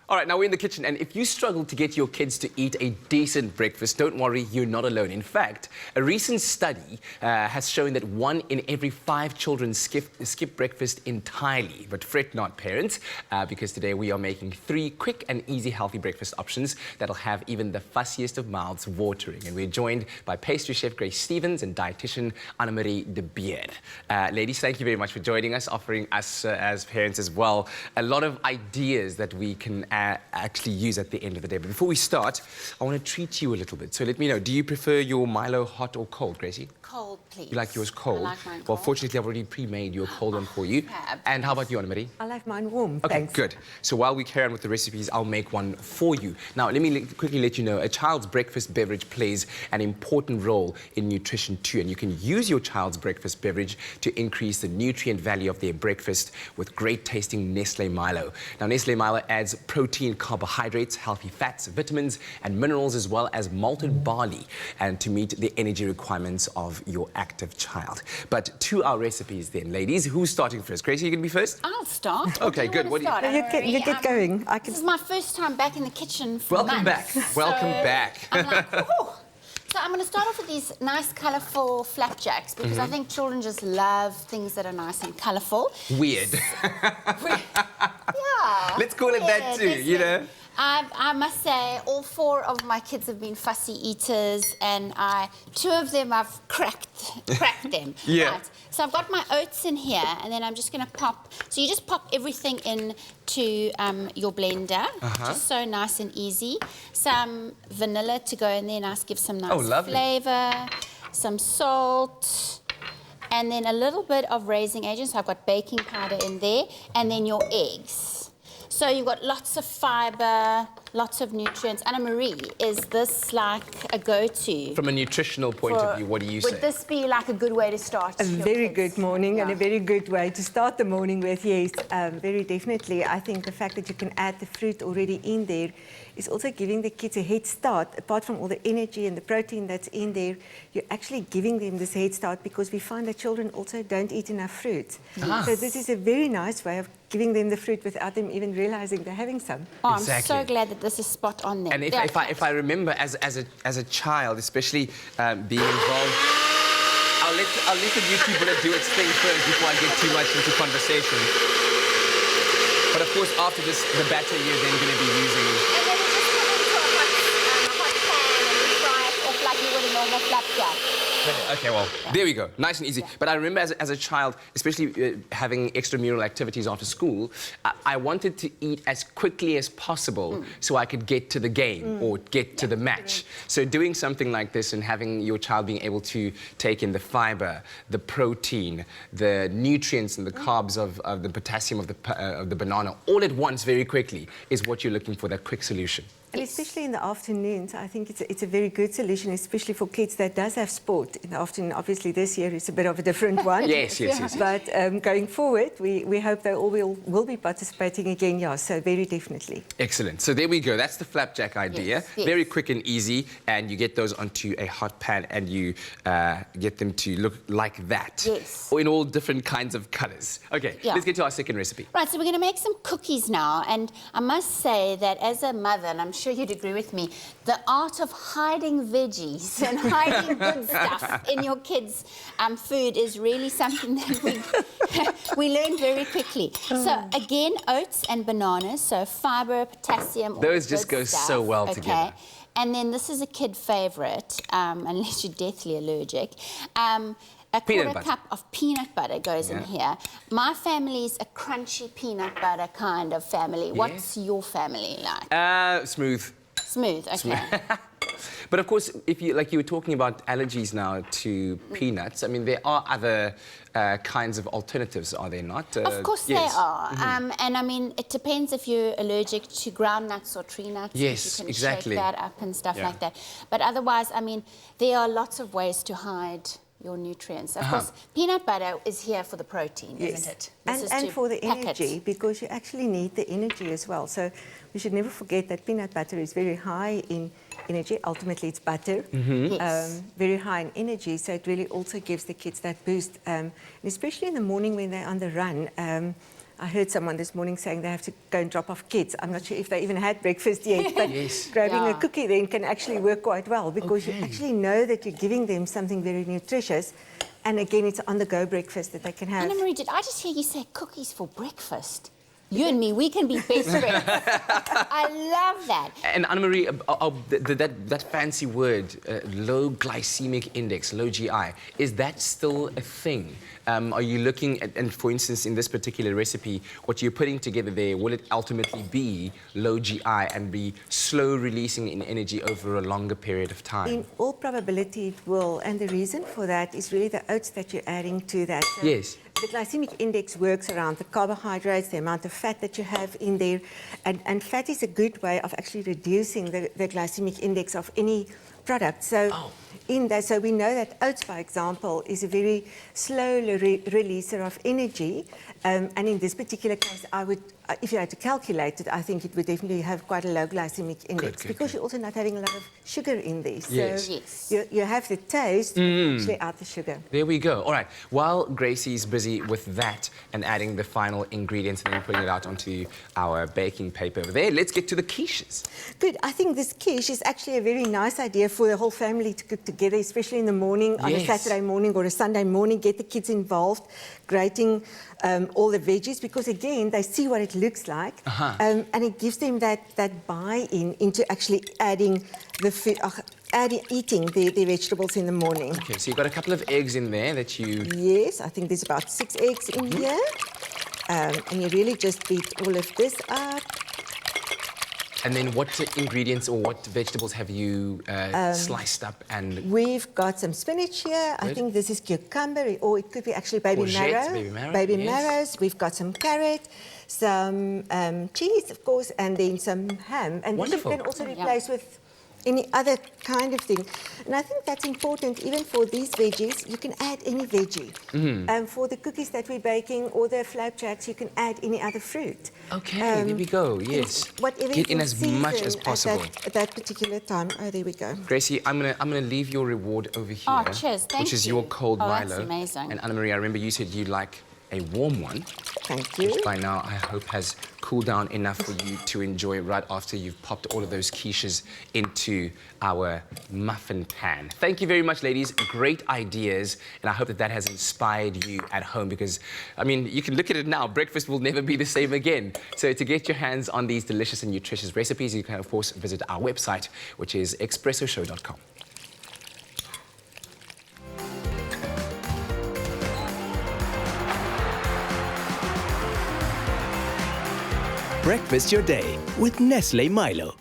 All right, now we're in the kitchen, and if you struggle to get your kids to eat a decent breakfast, don't worry, you're not alone. In fact, a recent study has shown that 1 in every 5 children skip breakfast entirely. But fret not, parents, because today we are making 3 quick and easy healthy breakfast options that'll have even the fussiest of mouths watering. And we're joined by pastry chef Grace Stevens and dietitian Annemarie de Beer. Ladies, thank you very much for joining us, offering us as parents as well a lot of ideas that we can actually use at the end of the day. But before we start, I want to treat you a little bit. So let me know, do you prefer your Milo hot or cold, Gracie? Cold, please. You like yours cold? I like mine cold. Well, fortunately, I've already pre-made you a cold one for you. Fab. And how about you, Annemarie? I like mine warm, Okay, thanks. good. So while we carry on with the recipes, I'll make one for you. Now, let me quickly let you know, a child's breakfast beverage plays an important role in nutrition too, and you can use your child's breakfast beverage to increase the nutrient value of their breakfast with great-tasting Nestlé MILO. Now, Nestlé MILO adds protein, carbohydrates, healthy fats, vitamins, and minerals, as well as malted barley, and to meet the energy requirements of your active child. But to our recipes then, ladies. Who's starting first? Gracie, you going to be first? I'll start. Okay, good. What do you want to start? You get going. This is my first time back in the kitchen for Welcome back. months. Welcome So back. I'm like, oh. So I'm going to start off with these nice, colourful flapjacks because I think children just love things that are nice and colourful. Weird. Yeah. Let's call it that too, you know? I must say, all 4 of my kids have been fussy eaters, and 2 of them I've cracked them. Yeah. Right. So I've got my oats in here, and then I'm just going to pop. So you just pop everything into your blender, just so nice and easy. Some vanilla to go in there, nice, give some nice flavour. Some salt. And then a little bit of raising agent. So I've got baking powder in there, and then your eggs. So you've got lots of fibre, lots of nutrients. Annemarie, is this like a go-to? From a nutritional point of view, what do you say? Would this be like a good way to start? A very good morning and a Yeah. very good way to start the morning with, yes, very definitely. I think the fact that you can add the fruit already in there is also giving the kids a head start. Apart from all the energy and the protein that's in there, you're actually giving them this head start because we find that children also don't eat enough fruit. So this is a very nice way of giving them the fruit without them even realizing they're having some. Oh, Exactly. I'm so glad that this is spot on there. And if I remember as a child, especially being involved, I'll let the YouTube bullet do its thing first before I get too much into conversation. But of course, after this, the batter you're then going to be using. And then we just put it into a hot pan and we fry it off like you would a normal flapjack. Okay, well, there we go. Nice and easy. But I remember as a child, especially having extramural activities after school, I wanted to eat as quickly as possible so I could get to the game or get to the match. So doing something like this and having your child being able to take in the fibre, the protein, the nutrients and the carbs of the potassium of the banana all at once very quickly is what you're looking for, that quick solution. And especially in the afternoons, I think it's a very good solution, especially for kids that does have sport in the afternoon. Obviously, this year is a bit of a different one. Yes. But going forward, we hope they all will be participating again, yeah, so very definitely. Excellent. So there we go. That's the flapjack idea. Yes. Very quick and easy, and you get those onto a hot pan and you get them to look like that. Yes. Or in all different kinds of colours. Okay, let's get to our second recipe. Right, so we're going to make some cookies now, and I must say that as a mother, and I'm sure you'd agree with me, the art of hiding veggies and hiding good stuff in your kids' food is really something that we learn very quickly. So again, oats and bananas, so fibre, potassium, all Those the just good go stuff, so well together. And then this is a kid favourite, unless you're deathly allergic. A quarter cup of peanut butter goes in here. My family's a crunchy peanut butter kind of family. What's your family like? Smooth. Smooth, okay. But of course, if you were talking about allergies now to peanuts, I mean, there are other kinds of alternatives, are there not? Of course there are. And I mean, it depends if you're allergic to ground nuts or tree nuts. Yes, you can exactly. shake that up and stuff like that. But otherwise, I mean, there are lots of ways to hide your nutrients. Of course, peanut butter is here for the protein, isn't it? And for the energy, because you actually need the energy as well. So we should never forget that peanut butter is very high in energy. Ultimately, it's butter. Very high in energy, so it really also gives the kids that boost. And especially in the morning when they're on the run, I heard someone this morning saying they have to go and drop off kids. I'm not sure if they even had breakfast yet, but Yes. grabbing a Yeah. cookie then can actually work quite well because you actually know that you're giving them something very nutritious. And again, it's on-the-go breakfast that they can have. Anna Marie, did I just hear you say cookies for breakfast? You and me, we can be best friends. I love that. And Anna-Marie, that fancy word, low glycemic index, low GI, is that still a thing? Are you looking at, and for instance, in this particular recipe, what you're putting together there, will it ultimately be low GI and be slow releasing in energy over a longer period of time? In all probability, it will. And the reason for that is really the oats that you're adding to that. So Yes. the glycemic index works around the carbohydrates, the amount of fat that you have in there. And fat is a good way of actually reducing the glycemic index of any product. So in that, so we know that oats, for example, is a very slow releaser of energy. And in this particular case, I would, if you had to calculate it, I think it would definitely have quite a low glycemic index because you're also not having a lot of sugar in there. So Yes. you have the taste, but actually out the sugar. There we go. All right. While Gracie's busy with that and adding the final ingredients and then putting it out onto our baking paper over there, let's get to the quiches. Good. I think this quiche is actually a very nice idea for the whole family to cook together, especially in the morning, on a Yes. Saturday morning or a Sunday morning. Get the kids involved, grating all the veggies, because again, they see what it looks like, and it gives them that buy-in into actually adding the food, eating the vegetables in the morning. Okay, so you've got a couple of eggs in there that you... Yes, I think there's about 6 eggs in here. And you really just beat all of this up. And then what ingredients or what vegetables have you sliced up and... We've got some spinach here. I think this is cucumber, or it could be actually baby Courgettes, marrow. baby marrow, yes. Marrows. We've got some carrot, some cheese, of course, and then some ham. And this you Wonderful. can also replace with any other kind of thing. And I think that's important, even for these veggies, you can add any veggie. For the cookies that we're baking or the flapjacks, you can add any other fruit. Okay, there we go, yes. Whatever Get in you as much as season possible. at that particular time. Oh, there we go. Gracie, I'm gonna leave your reward over here. Oh, cheers, thank which is you. your cold Oh, Milo. that's amazing. And Anna-Marie, I remember you said you'd like a warm one, Thank you. which by now I hope has cooled down enough for you to enjoy right after you've popped all of those quiches into our muffin pan. Thank you very much, ladies. Great ideas, and I hope that has inspired you at home because, I mean, you can look at it now. Breakfast will never be the same again. So to get your hands on these delicious and nutritious recipes, you can, of course, visit our website, which is expressoshow.com. Breakfast your day with Nestle MILO.